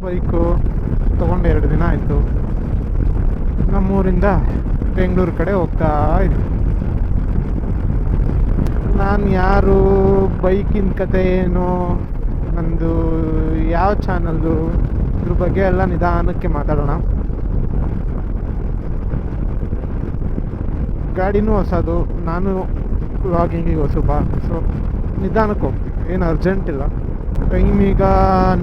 Bike ತೊಗೊಂಡು 2 ದಿನ ಆಯಿತು. ನಮ್ಮೂರಿಂದ ಬೆಂಗಳೂರು ಕಡೆ ಹೋಗ್ತಾ ಇದ್ವಿ. ನಾನು ಯಾರು, ಬೈಕಿನ ಕತೆ ಏನು, ನಂದು ಯಾವ ಚಾನಲ್ಲು, ಇದ್ರ ಬಗ್ಗೆ ಎಲ್ಲ ನಿಧಾನಕ್ಕೆ ಮಾತಾಡೋಣ. ಗಾಡಿನೂ ಹೊಸದು, ನಾನು ವ್ಲಾಗಿಂಗಿಗೆ ಹೊಸಬ, ಸೊ ನಿಧಾನಕ್ಕೆ ಹೋಗ್ತೀವಿ, ಏನು ಅರ್ಜೆಂಟ್ ಇಲ್ಲ. ಟೈಮ್ ಈಗ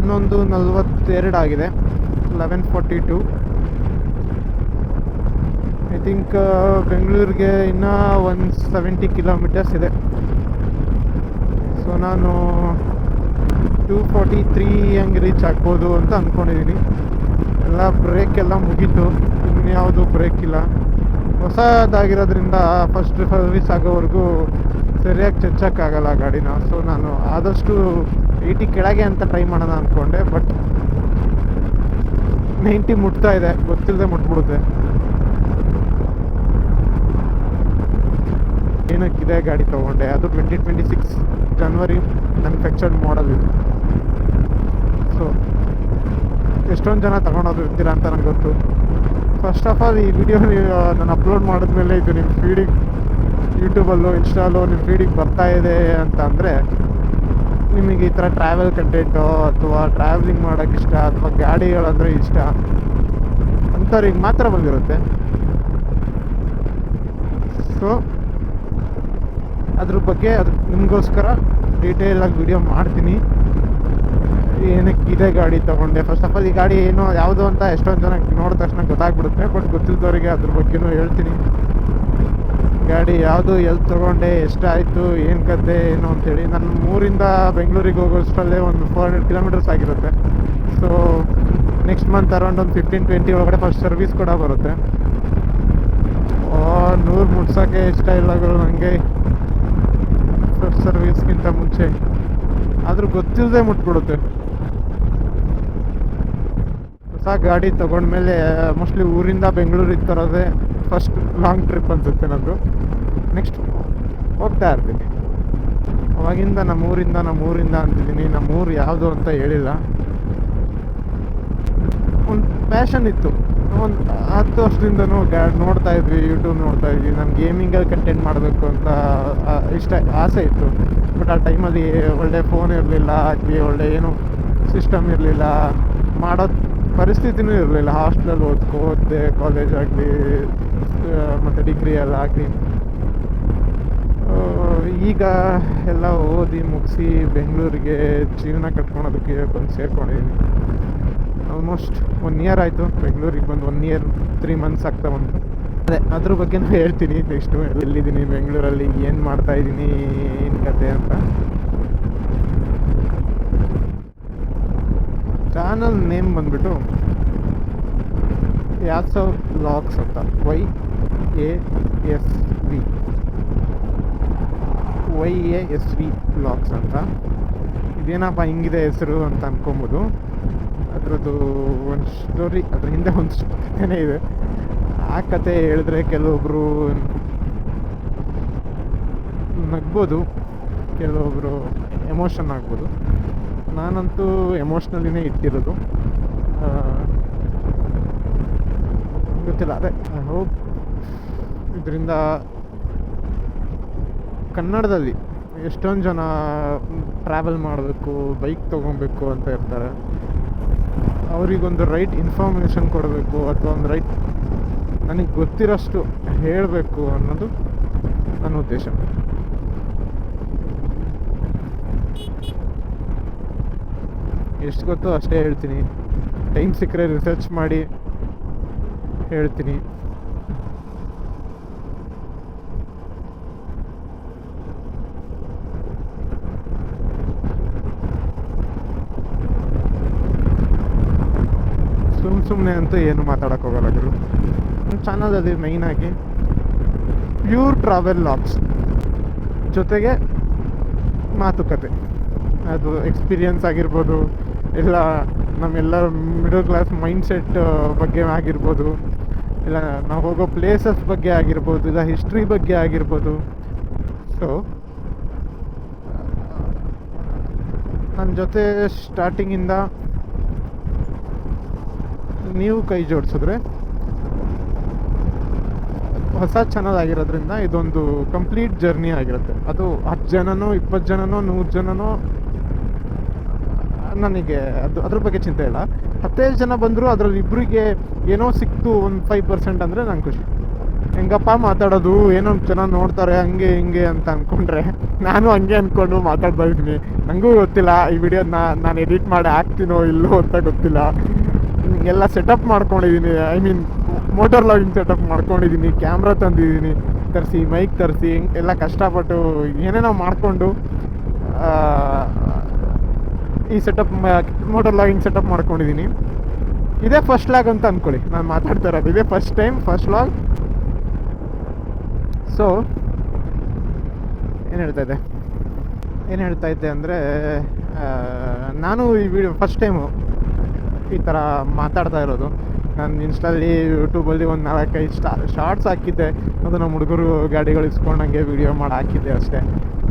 11:42 ಆಗಿದೆ, 11:42. ಐ ಥಿಂಕ್ ಬೆಂಗಳೂರಿಗೆ ಇನ್ನೂ 170 ಕಿಲೋಮೀಟರ್ಸ್ ಇದೆ. ಸೊ ನಾನು 2:43 ಹಂಗೆ ರೀಚ್ ಆಗ್ಬೋದು ಅಂತ ಅಂದ್ಕೊಂಡಿದ್ದೀನಿ. ಎಲ್ಲ ಬ್ರೇಕ್ ಎಲ್ಲ ಮುಗೀತು, ಇನ್ಯಾವುದು ಬ್ರೇಕ್ ಇಲ್ಲ. ಹೊಸದಾಗಿರೋದ್ರಿಂದ ಫಸ್ಟ್ ಸರ್ವಿಸ್ ಆಗೋವರೆಗೂ ಸರಿಯಾಗಿ ಚಚ್ಚಕ್ಕಾಗಲ್ಲ ಗಾಡಿನ. ಸೊ ನಾನು ಆದಷ್ಟು 80 ಕೆಳಗೆ ಅಂತ ಟ್ರೈ ಮಾಡೋಣ ಅಂದ್ಕೊಂಡೆ, ಬಟ್ 90 ಮುಟ್ತಾ ಇದೆ, ಗೊತ್ತಿಲ್ಲದೆ ಮುಟ್ಬಿಡುತ್ತೆ. ಏನಕ್ಕಿದೆ ಗಾಡಿ ತೊಗೊಂಡೆ, ಅದು 2026 ಜನವರಿ ಮ್ಯಾನುಫ್ಯಾಕ್ಚರ್ಡ್ ಮಾಡಲ್ ಇದು. ಸೊ ಎಷ್ಟೊಂದು ಜನ ತಗೊಂಡೋದು ಇರ್ತೀರ ಅಂತ ನನಗೆ ಗೊತ್ತು. ಫಸ್ಟ್ ಆಫ್ ಆಲ್ ಈ ವಿಡಿಯೋ ನಾನು ಅಪ್ಲೋಡ್ ಮಾಡಿದ್ಮೇಲೆ ಇದು ನಿಮ್ಮ ಫೀಡಿಗೆ, ಯೂಟ್ಯೂಬಲ್ಲೋ ಇನ್ಸ್ಟಾಲೋ ನಿಮ್ಮ ಫೀಡಿಗೆ ಬರ್ತಾ ಇದೆ ಅಂತ ಅಂದರೆ ನಿಮಗೆ ಈ ಥರ ಟ್ರಾವೆಲ್ ಕಂಟೆಂಟು ಅಥವಾ ಟ್ರಾವೆಲಿಂಗ್ ಮಾಡೋಕ್ಕೆ ಇಷ್ಟ ಅಥವಾ ಗಾಡಿಗಳಂದರೆ ಇಷ್ಟ ಅಂಥವ್ರಿಗೆ ಮಾತ್ರ ಬಂದಿರುತ್ತೆ. ಸೊ ಅದ್ರ ಬಗ್ಗೆ ನಿಮಗೋಸ್ಕರ ಡೀಟೇಲಾಗಿ ವಿಡಿಯೋ ಮಾಡ್ತೀನಿ. ಏನಕ್ಕಿದೆ ಗಾಡಿ ತೊಗೊಂಡೆ, ಫಸ್ಟ್ ಆಫ್ ಆಲ್ ಈ ಗಾಡಿ ಏನೋ ಯಾವುದು ಅಂತ ಎಷ್ಟೊಂದು ಜನ ನೋಡಿದ ತಕ್ಷಣ ಗೊತ್ತಾಗ್ಬಿಡುತ್ತೆ, ಬಟ್ ಗೊತ್ತಿದ್ದವರಿಗೆ ಅದ್ರ ಬಗ್ಗೆನೂ ಹೇಳ್ತೀನಿ. ಗಾಡಿ ಯಾವುದು, ಎಲ್ಲಿ ತೊಗೊಂಡೆ, ಎಷ್ಟಾಯಿತು, ಏನು ಕತೆ ಏನು ಅಂತೇಳಿ. ನನ್ನ ಊರಿಂದ ಬೆಂಗಳೂರಿಗೆ ಹೋಗೋಷ್ಟರಲ್ಲೇ ಒಂದು 400 ಕಿಲೋಮೀಟರ್ಸ್ ಆಗಿರುತ್ತೆ. ಸೊ ನೆಕ್ಸ್ಟ್ ಮಂತ್ ಅರೌಂಡ್ ಒಂದು 15-20 ಒಳಗಡೆ ಫಸ್ಟ್ ಸರ್ವಿಸ್ ಕೂಡ ಬರುತ್ತೆ. 100 ಮುಟ್ಸೋಕ್ಕೆ ಇಷ್ಟ ಇಲ್ಲ ನನಗೆ ಫಸ್ಟ್ ಸರ್ವಿಸ್ಗಿಂತ ಮುಂಚೆ, ಆದರೂ ಗೊತ್ತಿಲ್ಲದೆ ಮುಟ್ಬಿಡುತ್ತೆ. ಹೊಸ ಗಾಡಿ ತೊಗೊಂಡ್ಮೇಲೆ ಮೋಸ್ಟ್ಲಿ ಊರಿಂದ ಬೆಂಗಳೂರಿಗೆ ತರೋದೇ ಫಸ್ಟ್ ಲಾಂಗ್ ಟ್ರಿಪ್ ಅನಿಸುತ್ತೆ ನಂದು. ನೆಕ್ಸ್ಟ್ ಹೋಗ್ತಾ ಇರ್ತೀನಿ. ಅವಾಗಿಂದ ನಮ್ಮೂರಿಂದ ಅಂತಿದ್ದೀನಿ. ನಮ್ಮೂರು ಯಾವುದು ಅಂತ ಹೇಳಿಲ್ಲ. ಒಂದು ಪ್ಯಾಷನ್ ಇತ್ತು, ಒಂದು 10 ವರ್ಷದಿಂದನೂ ನೋಡ್ತಾ ಇದ್ವಿ, ಯೂಟ್ಯೂಬ್ ನೋಡ್ತಾ ಇದ್ವಿ. ನಾನು ಗೇಮಿಂಗಲ್ಲಿ ಕಂಟೆಂಟ್ ಮಾಡಬೇಕು ಅಂತ ಆಸೆ ಇತ್ತು. ಬಟ್ ಆ ಟೈಮಲ್ಲಿ ಒಳ್ಳೆ ಫೋನ್ ಇರಲಿಲ್ಲ, ಆಗಲಿ ಒಳ್ಳೆ ಏನು ಸಿಸ್ಟಮ್ ಇರಲಿಲ್ಲ, ಮಾಡೋದು ಪರಿಸ್ಥಿತಿನೂ ಇರಲಿಲ್ಲ. ಹಾಸ್ಟೆಲಲ್ಲಿ ಓದಿದೆ, ಕಾಲೇಜ್ ಆಗಲಿ ಮತ್ತು ಡಿಗ್ರಿ ಎಲ್ಲ ಆಗಲಿ. ಈಗ ಎಲ್ಲ ಓದಿ ಮುಗಿಸಿ ಬೆಂಗಳೂರಿಗೆ ಜೀವನ ಕಟ್ಕೊಳೋದಕ್ಕೆ ಬಂದು ಸೇರ್ಕೊಂಡಿದ್ದೀನಿ. ಆಲ್ಮೋಸ್ಟ್ 1 ಇಯರ್ ಆಯಿತು ಬೆಂಗಳೂರಿಗೆ ಬಂದು. 1 ಇಯರ್ 3 ಮಂತ್ಸ್ ಆಗ್ತಾ ಬಂತು. ಅದ್ರ ಬಗ್ಗೆನೂ ಹೇಳ್ತೀನಿ ನೆಕ್ಸ್ಟು. ಎಲ್ಲಿದ್ದೀನಿ ಬೆಂಗಳೂರಲ್ಲಿ, ಏನು ಮಾಡ್ತಾಯಿದ್ದೀನಿ, ಏನು ಕತೆ ಅಂತ. ಚಾನಲ್ ನೇಮ್ ಬಂದ್ಬಿಟ್ಟು ಯಾಸವ್ ವ್ಲಾಗ್ಸ್ ಅಂತ, YASV ವ್ಲಾಗ್ಸ್ ಅಂತ. ಇದೇನಪ್ಪ ಹಿಂಗಿದೆ ಹೆಸರು ಅಂತ ಅನ್ಕೊಬೋದು. ಅದರದ್ದು ಒಂದು ಸ್ಟೋರಿ, ಅದ್ರ ಹಿಂದೆ ಒಂದು ಕಥೆನೇ ಇದೆ. ಆ ಕತೆ ಹೇಳಿದ್ರೆ ಕೆಲವೊಬ್ಬರು ನಗ್ಬೋದು, ಕೆಲವೊಬ್ಬರು ಎಮೋಷನ್ ಆಗ್ಬೋದು. ನಾನಂತೂ ಎಮೋಷ್ನಲಿನೇ ಇಟ್ಟಿರೋದು. ಗೊತ್ತಿಲ್ಲ, ಅದೇ ಐ ಹೋಪ್ ಇದರಿಂದ ಕನ್ನಡದಲ್ಲಿ ಎಷ್ಟೊಂದು ಜನ ಟ್ರಾವೆಲ್ ಮಾಡಬೇಕು, ಬೈಕ್ ತೊಗೊಬೇಕು ಅಂತ ಇರ್ತಾರೆ. ಅವರಿಗೊಂದು ರೈಟ್ ಇನ್ಫಾರ್ಮೇಷನ್ ಕೊಡಬೇಕು, ಅಥವಾ ಒಂದು ರೈಟ್ ನನಗೆ ಗೊತ್ತಿರೋಷ್ಟು ಹೇಳಬೇಕು ಅನ್ನೋದು ನನ್ನ ಉದ್ದೇಶ. ಎಷ್ಟು ಗೊತ್ತೋ ಅಷ್ಟೇ ಹೇಳ್ತೀನಿ. ಟೈಮ್ ಸಿಕ್ಕರೆ ರಿಸರ್ಚ್ ಮಾಡಿ ಹೇಳ್ತೀನಿ. ಸುಮ್ಮನೆ ಅಂತೂ ಏನು ಮಾತಾಡೋಕೆ ಹೋಗಲ್ಲ ಗುರು. ನನ್ನ ಚಾನಲಲ್ಲಿ ಮೈನಾಗಿ ಪ್ಯೂರ್ ಟ್ರಾವೆಲ್ ವ್ಲಾಗ್ಸ್ ಜೊತೆಗೆ ಮಾತುಕತೆ, ಅದು ಎಕ್ಸ್ಪೀರಿಯನ್ಸ್ ಆಗಿರ್ಬೋದು, ಇಲ್ಲ ನಮ್ಮೆಲ್ಲರ ಮಿಡಲ್ ಕ್ಲಾಸ್ ಮೈಂಡ್ಸೆಟ್ ಬಗ್ಗೆ ಆಗಿರ್ಬೋದು, ಇಲ್ಲ ನಾವು ಹೋಗೋ ಪ್ಲೇಸಸ್ ಬಗ್ಗೆ ಆಗಿರ್ಬೋದು, ಇಲ್ಲ ಹಿಸ್ಟ್ರಿ ಬಗ್ಗೆ ಆಗಿರ್ಬೋದು. ಸೊ ನನ್ನ ಜೊತೆ ಸ್ಟಾರ್ಟಿಂಗಿಂದ ನೀವು ಕೈ ಜೋಡಿಸಿದ್ರೆ ಹೊಸ ಚಾನಲ್ ಆಗಿರೋದ್ರಿಂದ ಇದೊಂದು ಕಂಪ್ಲೀಟ್ ಜರ್ನಿ ಆಗಿರುತ್ತೆ. ಅದು 10 ಜನನೋ 20 ಜನನೋ 100 ಜನನೋ ನನಗೆ ಅದ್ರ ಬಗ್ಗೆ ಚಿಂತೆ ಇಲ್ಲ. 15 ಜನ ಬಂದರೂ ಅದರಲ್ಲಿ ಇಬ್ಬರಿಗೆ ಏನೋ ಸಿಕ್ತು ಒಂದು 5% ಅಂದರೆ ನಂಗೆ ಖುಷಿ. ಹೆಂಗಪ್ಪ ಮಾತಾಡೋದು, ಏನೋ ಚೆನ್ನಾಗಿ ನೋಡ್ತಾರೆ ಹಂಗೆ ಹಿಂಗೆ ಅಂತ ಅಂದ್ಕೊಂಡ್ರೆ ನಾನು ಹಂಗೆ ಅಂದ್ಕೊಂಡು ಮಾತಾಡ್ತಾ ಇದ್ದೀನಿ. ನನಗೂ ಗೊತ್ತಿಲ್ಲ ಈ ವಿಡಿಯೋ ನಾನು ಎಡಿಟ್ ಮಾಡಿ ಹಾಕ್ತೀನೋ ಇಲ್ಲೋ ಅಂತ ಗೊತ್ತಿಲ್ಲ. ಎಲ್ಲ ಸೆಟಪ್ ಮಾಡ್ಕೊಂಡಿದ್ದೀನಿ, I mean motor logging setup ಮಾಡ್ಕೊಂಡಿದ್ದೀನಿ, ಕ್ಯಾಮ್ರಾ ತಂದಿದ್ದೀನಿ ತರಿಸಿ, ಮೈಕ್ ತರಿಸಿ, ಎಲ್ಲ ಕಷ್ಟಪಟ್ಟು ಏನೇನೋ ಮಾಡಿಕೊಂಡು ಈ ಸೆಟಪ್ ಮೋಟರ್ ಲಾಗಿಂಗ್ ಸೆಟಪ್ ಮಾಡ್ಕೊಂಡಿದ್ದೀನಿ. ಇದೇ ಫಸ್ಟ್ ಲಾಗ್ ಅಂತ ಅಂದ್ಕೊಳ್ಳಿ, ನಾನು ಮಾತಾಡ್ತಾ ಇರೋದು ಇದೇ ಫಸ್ಟ್ ಲಾಗ್. ಸೊ ಏನು ಹೇಳ್ತಾ ಇದ್ದೆ ಅಂದರೆ, ನಾನು ಈ ವಿಡಿಯೋ ಫಸ್ಟ್ ಟೈಮು ಈ ಥರ ಮಾತಾಡ್ತಾ ಇರೋದು. ನಾನು ಇನ್ಸ್ಟಾಲ್ಲಿ ಯೂಟ್ಯೂಬಲ್ಲಿ ಒಂದು 4-5 ಶಾರ್ಟ್ಸ್ ಹಾಕಿದ್ದೆ, ಅದು ನಮ್ಮ ಹುಡುಗರು ಗಾಡಿಗಳು ಇಸ್ಕೊಂಡಂಗೆ ವೀಡಿಯೋ ಮಾಡಿ ಹಾಕಿದ್ದೆ ಅಷ್ಟೇ.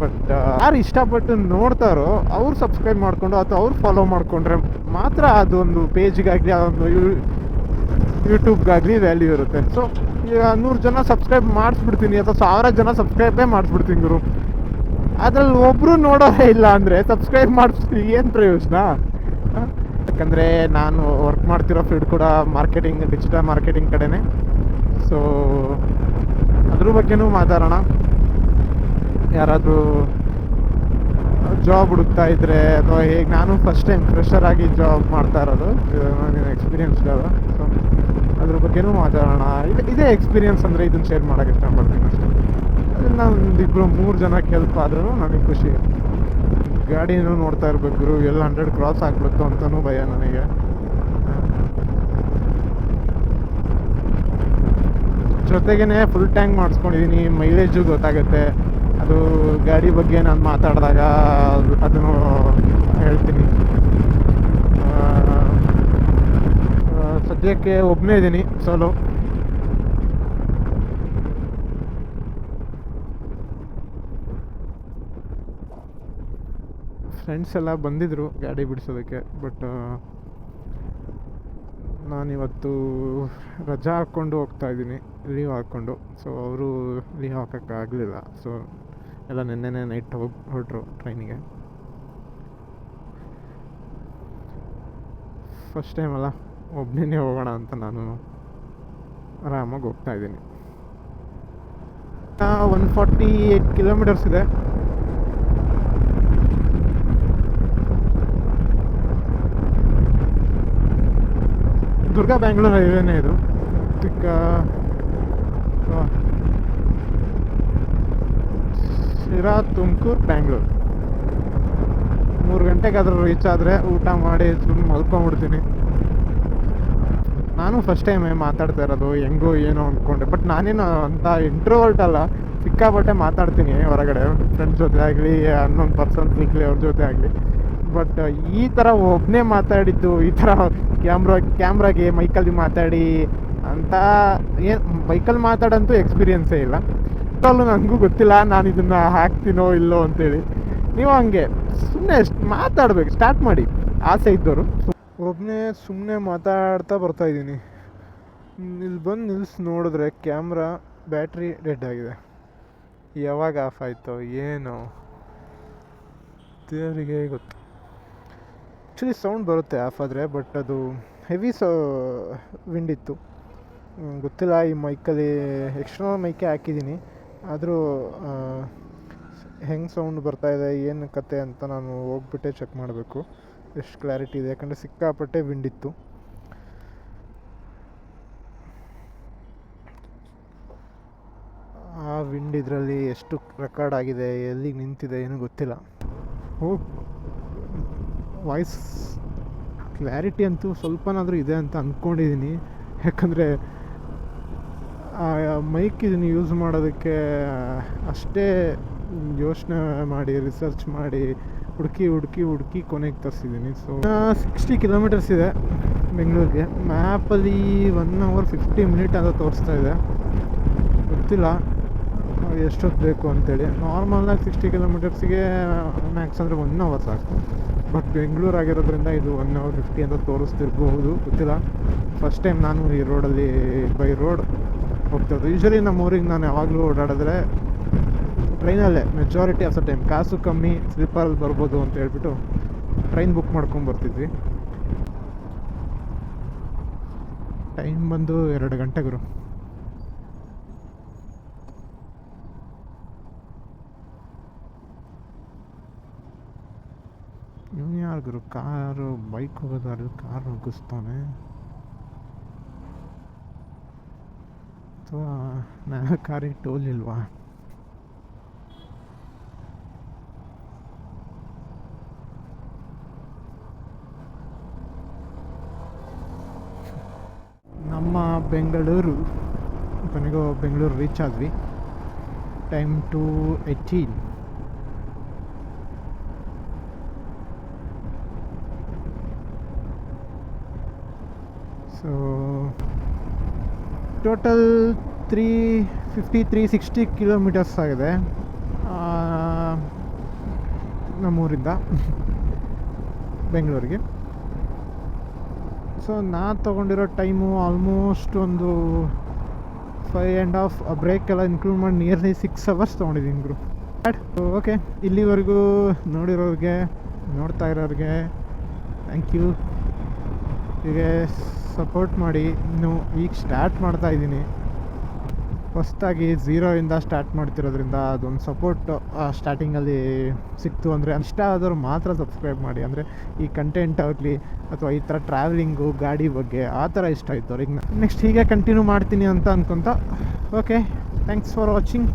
ಬಟ್ ಯಾರು ಇಷ್ಟಪಟ್ಟು ನೋಡ್ತಾರೋ ಅವ್ರು ಸಬ್ಸ್ಕ್ರೈಬ್ ಮಾಡಿಕೊಂಡು ಅಥವಾ ಅವ್ರು ಫಾಲೋ ಮಾಡಿಕೊಂಡ್ರೆ ಮಾತ್ರ ಅದೊಂದು ಪೇಜ್ಗಾಗಲಿ ಅದೊಂದು ಯೂಟ್ಯೂಬ್ಗಾಗಲಿ ವ್ಯಾಲ್ಯೂ ಇರುತ್ತೆ. ಸೊ ಈಗ 100 ಜನ ಸಬ್ಸ್ಕ್ರೈಬ್ ಮಾಡಿಸ್ಬಿಡ್ತೀನಿ ಅಥವಾ 1000 ಜನ ಸಬ್ಸ್ಕ್ರೈಬೇ ಮಾಡಿಸ್ಬಿಡ್ತೀನಿ ಗುರು, ಅದ್ರಲ್ಲಿ ಒಬ್ಬರು ನೋಡೋದೇ ಇಲ್ಲ ಅಂದರೆ ಸಬ್ಸ್ಕ್ರೈಬ್ ಮಾಡಿಸ್ತೀನಿ ಏನು ಪ್ರಯೋಜನ? ಯಾಕಂದರೆ ನಾನು ವರ್ಕ್ ಮಾಡ್ತಿರೋ ಫೀಲ್ಡ್ ಕೂಡ ಮಾರ್ಕೆಟಿಂಗ್, ಡಿಜಿಟಲ್ ಮಾರ್ಕೆಟಿಂಗ್ ಕಡೆನೇ. ಸೊ ಅದ್ರ ಬಗ್ಗೆನೂ ಮಾತಾಡೋಣ. ಯಾರಾದರೂ ಜಾಬ್ ಹುಡುಕ್ತಾ ಇದ್ದರೆ ಅಥವಾ ಹೇಗೆ, ನಾನು ಫಸ್ಟ್ ಟೈಮ್ ಫ್ರೆಷರ್ ಆಗಿ ಜಾಬ್ ಮಾಡ್ತಾ ಇರೋದು, ನನಗೆ ಎಕ್ಸ್ಪೀರಿಯನ್ಸ್ ಇದ್ದಾವೆ. ಸೊ ಅದ್ರ ಬಗ್ಗೆನೂ ಮಾತಾಡೋಣ. ಇದೇ ಎಕ್ಸ್ಪೀರಿಯನ್ಸ್ ಅಂದರೆ ಇದನ್ನು ಶೇರ್ ಮಾಡೋಕ್ಕೆ ಇಷ್ಟಪಡ್ತೀನಿ ಅಷ್ಟೇ. ಅದನ್ನು ಒಂದಿಬ್ಬರು 3 ಜನಕ್ಕೆ ಹೆಲ್ಪ್ ಆದ್ರೂ ನನಗೆ ಖುಷಿ. ಗಾಡಿನೂ ನೋಡ್ತಾ ಇರ್ಬೇಕು ಗುರು, ಎಲ್ಲ 100 ಕ್ರಾಸ್ ಆಗ್ಬಿಡುತ್ತೋ ಅಂತಲೂ ಭಯ ನನಗೆ. ಜೊತೆಗೇ ಫುಲ್ ಟ್ಯಾಂಕ್ ಮಾಡಿಸ್ಕೊಂಡಿದ್ದೀನಿ, ಮೈಲೇಜು ಗೊತ್ತಾಗುತ್ತೆ. ಅದು ಗಾಡಿ ಬಗ್ಗೆ ನಾನು ಮಾತಾಡಿದಾಗ ಅದನ್ನು ಹೇಳ್ತೀನಿ. ಸದ್ಯಕ್ಕೆ ಒಬ್ಬನೇ ಇದ್ದೀನಿ, ಸೋಲೋ. ಫ್ರೆಂಡ್ಸ್ ಎಲ್ಲ ಬಂದಿದ್ದರು ಗಾಡಿ ಬಿಡಿಸೋದಕ್ಕೆ, ಬಟ್ ನಾನಿವತ್ತು ರಜಾ ಹಾಕ್ಕೊಂಡು ಹೋಗ್ತಾಯಿದ್ದೀನಿ, ಲೀವ್ ಹಾಕ್ಕೊಂಡು. ಸೊ ಅವರು ಲೀವ್ ಹಾಕೋಕ್ಕಾಗಲಿಲ್ಲ. ಸೊ ಎಲ್ಲ ನೆನ್ನೆನೇ ನೈಟ್ ಹೊರಟ್ರು ಟ್ರೈನಿಗೆ. ಫಸ್ಟ್ ಟೈಮ್ ಅಲ್ಲ, ಒಬ್ಬನೇ ಹೋಗೋಣ ಅಂತ ನಾನು ಆರಾಮಾಗಿ ಹೋಗ್ತಾಯಿದ್ದೀನಿ. 148 ಕಿಲೋಮೀಟರ್ಸ್ ಇದೆ. ದುರ್ಗ ಬ್ಯಾಂಗ್ಳೂರ್ ಹೈವೇನೇ ಇದು. ಶಿರಾ, ತುಮಕೂರು, ಬ್ಯಾಂಗ್ಳೂರು. 3 ಗಂಟೆಗಾದರೂ ರೀಚ್ ಆದರೆ ಊಟ ಮಾಡಿ ಸುಮ್ಮನೆ ಮಲ್ಕೊಂಡ್ಬಿಡ್ತೀನಿ. ನಾನು ಫಸ್ಟ್ ಟೈಮೇ ಮಾತಾಡ್ತಾ ಇರೋದು, ಹೆಂಗೋ ಏನೋ ಅಂದ್ಕೊಂಡೆ. ಬಟ್ ನಾನೇನು ಅಂತ ಇಂಟ್ರೋವರ್ಟ್ ಅಲ್ಲ, ಸಿಕ್ಕಾಪಟ್ಟೆ ಮಾತಾಡ್ತೀನಿ ಹೊರಗಡೆ, ಫ್ರೆಂಡ್ಸ್ ಜೊತೆ ಆಗಲಿ, ಅನ್ನೊಂದು ಪರ್ಸನ್ ಸಿಗಲಿ ಅವ್ರ ಜೊತೆ ಆಗಲಿ. ಬಟ್ ಈ ಥರ ಒಬ್ಬನೇ ಮಾತಾಡಿದ್ದು, ಈ ಥರ ಕ್ಯಾಮ್ರಾಗೆ ಮೈಕಲ್ಲಿ ಮಾತಾಡಿ ಅಂತ ಏನು ಬೈಕಲ್ಲಿ ಮಾತಾಡೋಂತೂ ಎಕ್ಸ್ಪೀರಿಯನ್ಸೇ ಇಲ್ಲ. ಅಲ್ಲೂ ನನಗೂ ಗೊತ್ತಿಲ್ಲ ನಾನು ಇದನ್ನು ಹಾಕ್ತೀನೋ ಇಲ್ಲೋ ಅಂತೇಳಿ. ನೀವು ಹಂಗೆ ಸುಮ್ಮನೆ ಮಾತಾಡಬೇಕು, ಸ್ಟಾರ್ಟ್ ಮಾಡಿ. ಆಸೆ ಇದ್ದವರು ಒಬ್ಬನೇ ಸುಮ್ಮನೆ ಮಾತಾಡ್ತಾ ಬರ್ತಾಯಿದ್ದೀನಿ. ಇಲ್ಲಿ ಬಂದು ನಿಲ್ಸಿ ನೋಡಿದ್ರೆ ಕ್ಯಾಮ್ರಾ ಬ್ಯಾಟ್ರಿ ಡೆಡ್ ಆಗಿದೆ. ಯಾವಾಗ ಆಫ್ ಆಯಿತೋ ಏನೋ ದೇವರಿಗೆ ಗೊತ್ತು. ಆ್ಯಕ್ಚುಲಿ ಸೌಂಡ್ ಬರುತ್ತೆ ಆಫ್ ಆದರೆ, ಬಟ್ ಅದು ಹೆವಿ ವಿಂಡ್ ಇತ್ತು. ಗೊತ್ತಿಲ್ಲ, ಈ ಮೈಕಲ್ಲಿ ಎಕ್ಸ್ಟರ್ನಲ್ ಮೈಕೆ ಹಾಕಿದ್ದೀನಿ, ಆದರೂ ಹೆಂಗೆ ಸೌಂಡ್ ಬರ್ತಾಯಿದೆ ಏನು ಕತೆ ಅಂತ ನಾನು ಹೋಗ್ಬಿಟ್ಟೆ ಚೆಕ್ ಮಾಡಬೇಕು ಎಷ್ಟು ಕ್ಲಾರಿಟಿ ಇದೆ. ಯಾಕಂದರೆ ಸಿಕ್ಕಾಪಟ್ಟೆ ವಿಂಡ್ ಇತ್ತು. ಆ ವಿಂಡ್ ಇದರಲ್ಲಿ ಎಷ್ಟು ರೆಕಾರ್ಡ್ ಆಗಿದೆ, ಎಲ್ಲಿಗೆ ನಿಂತಿದೆ ಏನೂ ಗೊತ್ತಿಲ್ಲ. ವಾಯ್ಸ್ ಕ್ಲಾರಿಟಿ ಅಂತೂ ಸ್ವಲ್ಪನಾದರೂ ಇದೆ ಅಂತ ಅಂದ್ಕೊಂಡಿದ್ದೀನಿ. ಯಾಕಂದರೆ ಮೈಕ್ ಇದನ್ನು ಯೂಸ್ ಮಾಡೋದಕ್ಕೆ ಅಷ್ಟೇ ಯೋಚನೆ ಮಾಡಿ, ರಿಸರ್ಚ್ ಮಾಡಿ, ಹುಡುಕಿ ಕೊನೆಗೆ ತರಿಸಿದ್ದೀನಿ. ಸೊ 60 ಕಿಲೋಮೀಟರ್ಸ್ ಇದೆ ಬೆಂಗಳೂರಿಗೆ. ಮ್ಯಾಪಲ್ಲಿ 1 hour 50 minutes ಅಂತ ತೋರಿಸ್ತಾ ಇದೆ. ಗೊತ್ತಿಲ್ಲ ಎಷ್ಟೊತ್ತು ಬೇಕು ಅಂತೇಳಿ. ನಾರ್ಮಲಾಗಿ 60 ಕಿಲೋಮೀಟರ್ಸಿಗೆ ಮ್ಯಾಕ್ಸ್ ಅಂದರೆ 1 hour ಸಾಕು. ಬಟ್ ಬೆಂಗಳೂರು ಆಗಿರೋದ್ರಿಂದ ಇದು 1 hour 50 ಅಂತ ತೋರಿಸ್ತಿರ್ಬಹುದು, ಗೊತ್ತಿಲ್ಲ. ಫಸ್ಟ್ ಟೈಮ್ ನಾನು ಈ ರೋಡಲ್ಲಿ ಬೈ ರೋಡ್ ಹೋಗ್ತಿರೋದು. ಯೂಶ್ವಲಿ ನಮ್ಮ ಊರಿಗೆ ನಾನು ಯಾವಾಗಲೂ ಓಡಾಡಿದ್ರೆ ಟ್ರೈನಲ್ಲೇ ಮೆಜಾರಿಟಿ ಆಫ್ ದ ಟೈಮ್. ಕಾಸು ಕಮ್ಮಿ, ಸ್ಲೀಪರಲ್ಲಿ ಬರ್ಬೋದು ಅಂತ ಹೇಳ್ಬಿಟ್ಟು ಟ್ರೈನ್ ಬುಕ್ ಮಾಡ್ಕೊಂಡು ಬರ್ತಿದ್ವಿ. ಟೈಮ್ ಬಂದು 2 ಗಂಟೆ ಗುರು. ಇವ್ನು ಯಾರು ಗುರು ಕಾರು ಬೈಕ್ ಹೋಗೋದಾದ್ರೆ ಕಾರ್ ನುಗ್ಗಿಸ್ತಾನೆ, ಅಥವಾ ನನ್ನ ಕಾರಿಗೆ ಟೋಲ್ ಇಲ್ವಾ? ನಮ್ಮ ಬೆಂಗಳೂರು ಕೊನೆಗೂ ಬೆಂಗಳೂರು ರೀಚ್ ಆದ್ವಿ. ಟೈಮ್ 2:18. ಸೊ ಟೋಟಲ್ 350-360 ಕಿಲೋಮೀಟರ್ಸ್ ಆಗಿದೆ ನಮ್ಮೂರಿಂದ ಬೆಂಗಳೂರಿಗೆ. ಸೊ ನಾನು ತೊಗೊಂಡಿರೋ ಟೈಮು ಆಲ್ಮೋಸ್ಟ್ ಒಂದು 5.5 ಬ್ರೇಕ್ ಎಲ್ಲ ಇನ್ಕ್ಲೂಡ್ ಮಾಡಿ ನಿಯರ್ಲಿ 6 hours ತೊಗೊಂಡಿದ್ದೀನಿ ಗುರು. ಓಕೆ, ಇಲ್ಲಿವರೆಗೂ ನೋಡಿರೋರಿಗೆ, ನೋಡ್ತಾ ಇರೋರಿಗೆ ಥ್ಯಾಂಕ್ ಯು. ಹೀಗೆ ಸಪೋರ್ಟ್ ಮಾಡಿ. ಇನ್ನು ಈಗ ಸ್ಟಾರ್ಟ್ ಮಾಡ್ತಾ ಇದ್ದೀನಿ, ಹೊಸದಾಗಿ 0ಇಂದ ಸ್ಟಾರ್ಟ್ ಮಾಡ್ತಿರೋದ್ರಿಂದ ಅದೊಂದು ಸಪೋರ್ಟ್ ಸ್ಟಾರ್ಟಿಂಗಲ್ಲಿ ಸಿಕ್ತು ಅಂದರೆ ಇಷ್ಟ ಆದವ್ರು ಮಾತ್ರ ಸಬ್ಸ್ಕ್ರೈಬ್ ಮಾಡಿ. ಅಂದರೆ ಈ ಕಂಟೆಂಟ್ ಆಗಲಿ ಅಥವಾ ಈ ಥರ ಟ್ರಾವೆಲಿಂಗು, ಗಾಡಿ ಬಗ್ಗೆ ಆ ಥರ ಇಷ್ಟ ಆಯಿತು ಅವ್ರಿಗೆ. ನೆಕ್ಸ್ಟ್ ಹೀಗೆ ಕಂಟಿನ್ಯೂ ಮಾಡ್ತೀನಿ ಅಂತ ಅಂದ್ಕೊತ. Okay, thanks for watching.